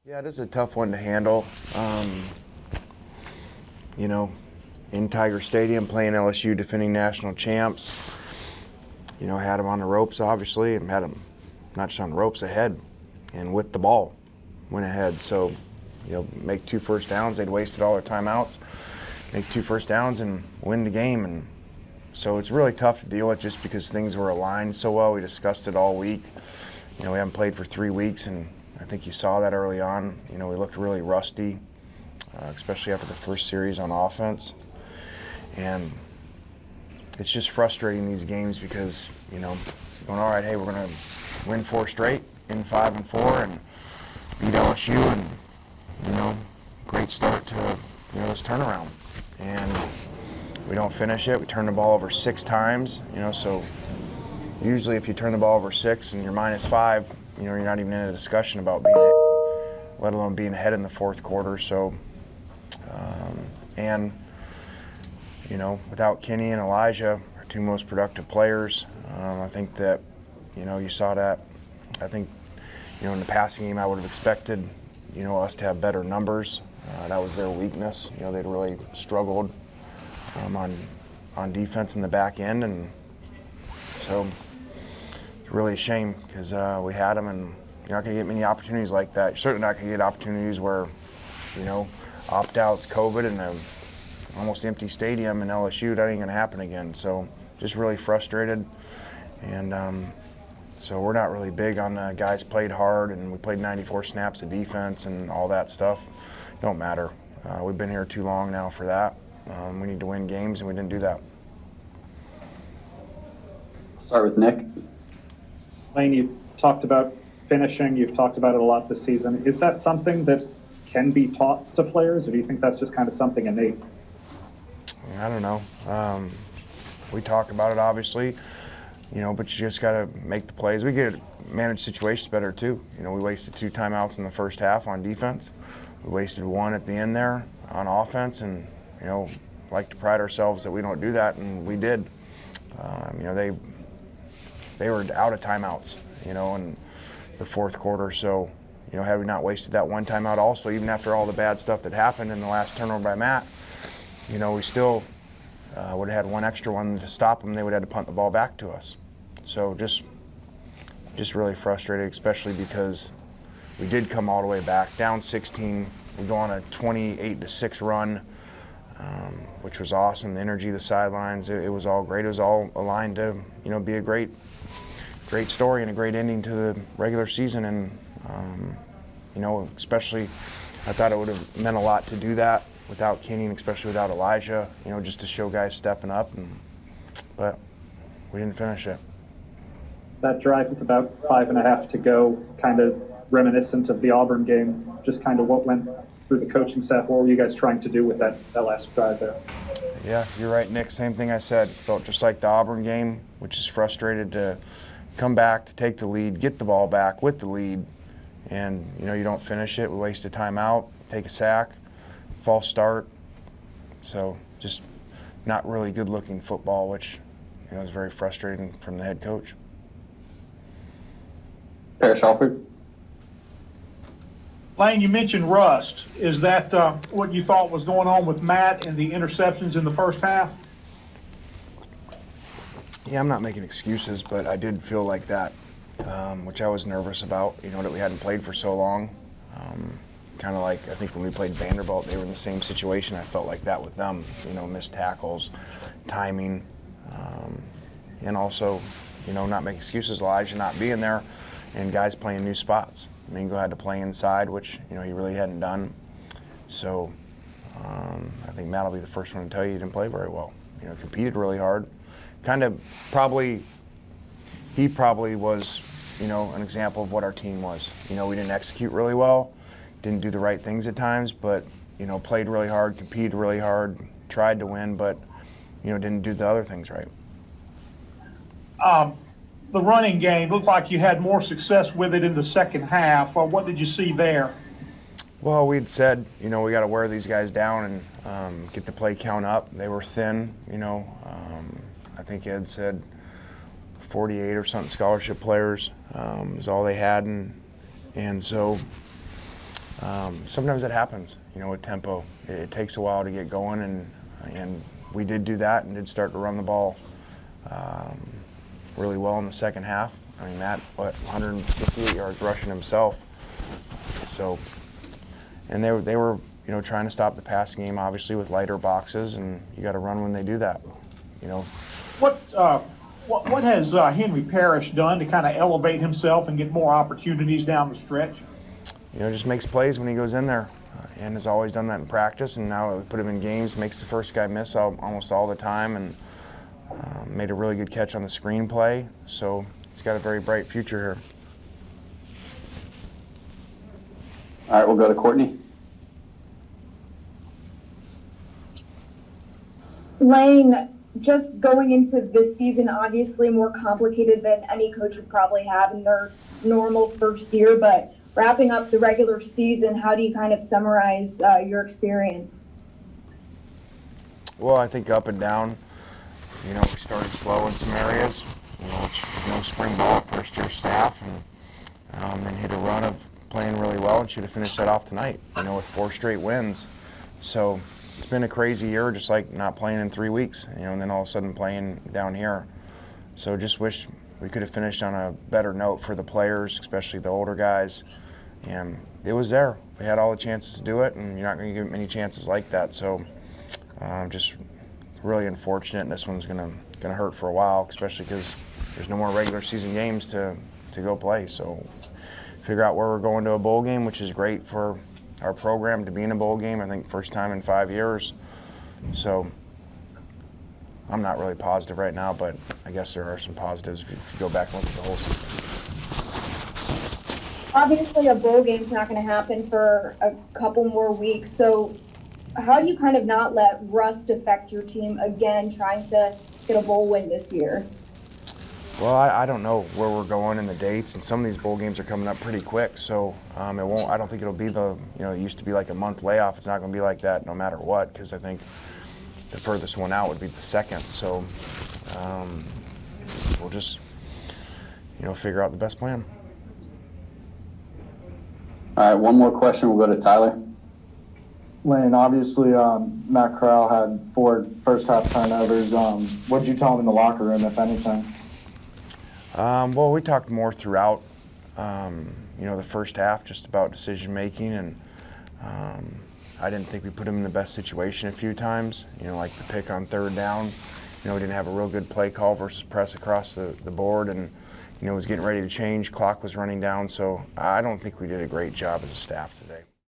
Yeah, it is a tough one to handle. You know, in Tiger Stadium playing LSU, defending national champs. You know, had them on the ropes, obviously, and had them not just on the ropes, ahead, and with the ball, went ahead. So, you know, make 2 first downs. They'd wasted all their timeouts. Make 2 first downs and win the game. And so it's really tough to deal with just because things were aligned so well. We discussed it all week. You know, we haven't played for 3 weeks, and I think you saw that early on. You know, we looked really rusty, especially after the first series on offense. And it's just frustrating these games because, you know, going, all right, hey, we're going to win 4 straight in 5 and 4 and beat LSU, and, you know, great start to, you know, this turnaround. And we don't finish it. We turn the ball over 6 times, you know, so usually if you turn the ball over 6 and you're -5, you know, you're not even in a discussion about being it, let alone being ahead in the 4th quarter. So, and, you know, without Kenny and Elijah, our 2 most productive players, I think that, you know, you saw that. I think, you know, in the passing game, I would have expected, you know, us to have better numbers. That was their weakness. You know, they'd really struggled on defense in the back end, and so it's really a shame because we had them, and you're not going to get many opportunities like that. You're certainly not going to get opportunities where, you know, opt-outs, COVID, and an almost empty stadium in LSU. That ain't going to happen again. So just really frustrated, and so we're not really big on guys played hard, and we played 94 snaps of defense and all that stuff. Don't matter. We've been here too long now for that. We need to win games, and we didn't do that. Start with Nick. Lane, you talked about finishing. You've talked about it a lot this season. Is that something that can be taught to players, or do you think that's just kind of something innate? I don't know. We talk about it, obviously, you know, but you just got to make the plays. We get manage situations better, too. You know, we wasted 2 timeouts in the first half on defense. We wasted 1 at the end there on offense, and, you know, like to pride ourselves that we don't do that, and we did. You know, they were out of timeouts, you know, in the 4th quarter. So, you know, had we not wasted that 1 timeout also, even after all the bad stuff that happened in the last turnover by Matt, you know, we still would have had 1 extra one to stop them. They would have had to punt the ball back to us. So just really frustrated, especially because we did come all the way back, down 16. We go on a 28-6 run, which was awesome. The energy, the sidelines, it was all great. It was all aligned to, you know, be a great story and a great ending to the regular season. And, you know, especially I thought it would have meant a lot to do that without Kenny, and especially without Elijah, you know, just to show guys stepping up. But we didn't finish it. That drive with about 5.5 to go, kind of reminiscent of the Auburn game, just kind of what went through the coaching staff. What were you guys trying to do with that last drive there? Yeah, you're right, Nick. Same thing I said. Felt just like the Auburn game, which is frustrated to come back, to take the lead, get the ball back with the lead, and, you know, you don't finish it. We waste a timeout, take a sack, false start. So just not really good-looking football, which, you know, is very frustrating from the head coach. Parrish Alford. Lane, you mentioned rust. Is that what you thought was going on with Matt and the interceptions in the first half? Yeah, I'm not making excuses, but I did feel like that, which I was nervous about, you know, that we hadn't played for so long. Kind of like, I think when we played Vanderbilt, they were in the same situation. I felt like that with them, you know, missed tackles, timing, and also, you know, not making excuses, Elijah not being there, and guys playing new spots. Mingo had to play inside, which, you know, he really hadn't done. So I think Matt will be the first one to tell you he didn't play very well. You know, competed really hard. Kind of he probably was, you know, an example of what our team was. You know, we didn't execute really well, didn't do the right things at times, but, you know, played really hard, competed really hard, tried to win, but, you know, didn't do the other things right. The running game looked like you had more success with it in the second half. What did you see there? Well, we'd said, you know, we got to wear these guys down and get the play count up. They were thin, you know. I think Ed said 48 or something scholarship players is all they had, and so sometimes it happens, with tempo. It takes a while to get going, and we did do that and did start to run the ball really well in the second half. I mean, Matt, 158 yards rushing himself. So, and they were, trying to stop the passing game, obviously, with lighter boxes, and you got to run when they do that, What has Henry Parrish done to kind of elevate himself and get more opportunities down the stretch? Just makes plays when he goes in there, and has always done that in practice, and now we put him in games, makes the first guy miss almost all the time, and made a really good catch on the screen play. So he's got a very bright future here. All right, we'll go to Courtney. Lane, just going into this season, obviously more complicated than any coach would probably have in their normal first year, but wrapping up the regular season, how do you kind of summarize your experience? Well, I think up and down. We started slow in some areas, spring ball, first-year staff, and then hit a run of playing really well and should have finished that off tonight, with 4 straight wins. So it's been a crazy year, just like not playing in 3 weeks, and then all of a sudden playing down here. So just wish we could have finished on a better note for the players, especially the older guys. And it was there. We had all the chances to do it, and you're not going to get many chances like that. So just really unfortunate, and this one's gonna hurt for a while, especially because there's no more regular season games to go play. So figure out where we're going to a bowl game, which is great for our program to be in a bowl game. I think first time in 5 years. So I'm not really positive right now, but I guess there are some positives if you go back and look at the whole season. Obviously, a bowl game's not going to happen for a couple more weeks, so how do you kind of not let rust affect your team again, trying to get a bowl win this year? Well, I don't know where we're going in the dates, and some of these bowl games are coming up pretty quick, so it won't. I don't think it'll be it used to be like a month layoff. It's not going to be like that no matter what, because I think the furthest one out would be the second. So we'll just figure out the best plan. All right, one more question. We'll go to Tyler. Lane, obviously, Matt Corral had 4 first-half turnovers. What did you tell him in the locker room, if anything? Well, we talked more throughout, the first half, just about decision-making, and I didn't think we put him in the best situation a few times, like the pick on 3rd down. We didn't have a real good play call versus press across the board, and, it was getting ready to change. Clock was running down, so I don't think we did a great job as a staff today.